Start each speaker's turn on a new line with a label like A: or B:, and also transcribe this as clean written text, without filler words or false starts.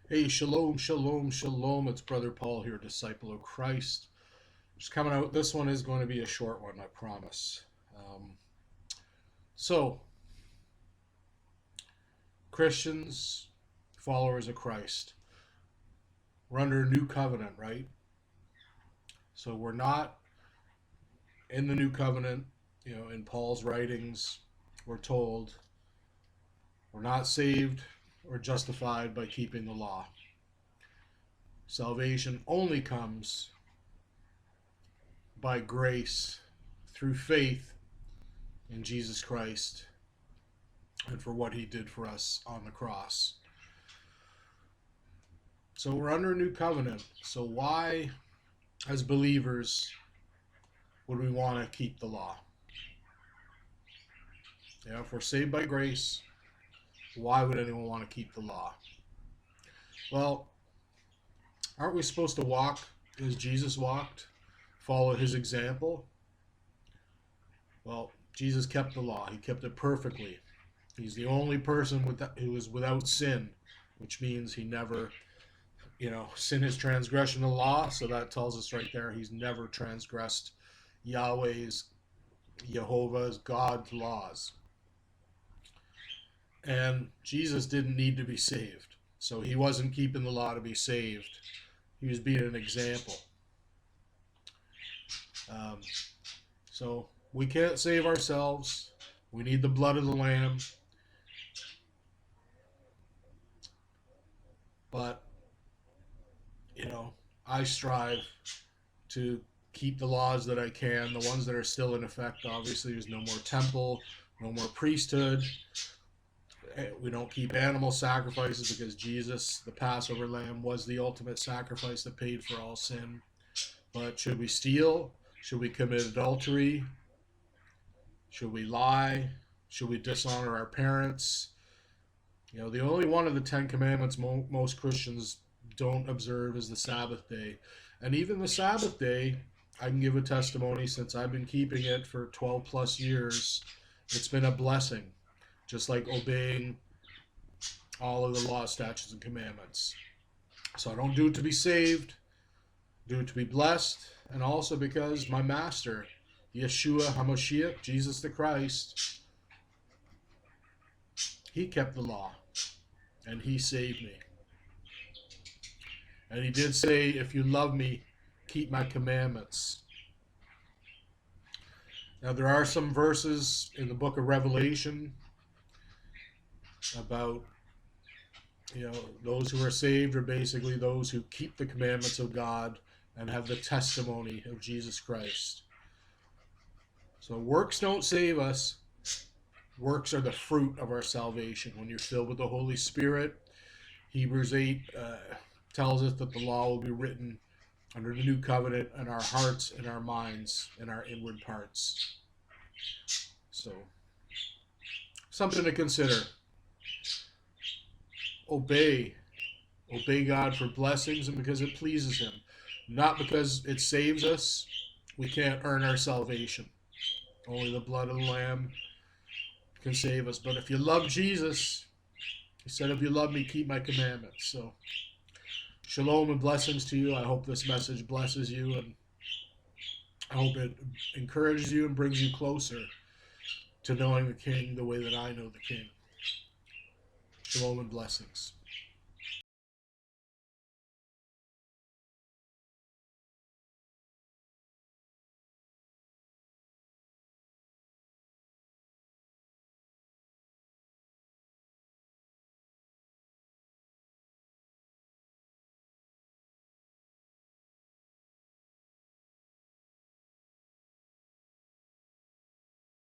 A: Hey, shalom, shalom, shalom. It's Brother Paul here, disciple of Christ. Just coming out. This one is going to be a short one, I promise. Um, so, Christians, followers of Christ, we're under a new covenant, right? So, we're not in the new covenant. In Paul's writings, we're told we're not saved or justified by keeping the law. Salvation only comes by grace through faith in Jesus Christ and for what he did for us on the cross. So we're under a new covenant. So why, as believers, would we want to keep the law? If we're saved by grace, why would anyone want to keep the law? Well, aren't we supposed to walk as Jesus walked, follow his example? Well, Jesus kept the law. He kept it perfectly. He's the only person who is without sin, which means he never sin is transgression of the law. So that tells us right there he's never transgressed Jehovah's, God's laws. And Jesus didn't need to be saved. So he wasn't keeping the law to be saved. He was being an example. So we can't save ourselves. We need the blood of the Lamb. But, I strive to keep the laws that I can, the ones that are still in effect. Obviously, there's no more temple, no more priesthood. We don't keep animal sacrifices because Jesus, the Passover lamb, was the ultimate sacrifice that paid for all sin. But should we steal? Should we commit adultery? Should we lie? Should we dishonor our parents? The only one of the Ten Commandments most Christians don't observe is the Sabbath day. And even the Sabbath day, I can give a testimony since I've been keeping it for 12 plus years. It's been a blessing, just like obeying all of the law, statutes, and commandments. So I don't do it to be saved, do it to be blessed, and also because my master, Yeshua HaMashiach, Jesus the Christ, he kept the law, and he saved me. And he did say, if you love me, keep my commandments. Now, there are some verses in the book of Revelation about, those who are saved are basically those who keep the commandments of God and have the testimony of Jesus Christ. So works don't save us. Works are the fruit of our salvation. When you're filled with the Holy Spirit, Hebrews 8 tells us that the law will be written under the new covenant in our hearts, in our minds, in our inward parts. So, something to consider. Obey God for blessings and because it pleases him. Not because it saves us. We can't earn our salvation. Only the blood of the Lamb can save us. But if you love Jesus, he said, if you love me, keep my commandments. So, shalom and blessings to you. I hope this message blesses you, and I hope it encourages you and brings you closer to knowing the King the way that I know the King. Shalom and blessings.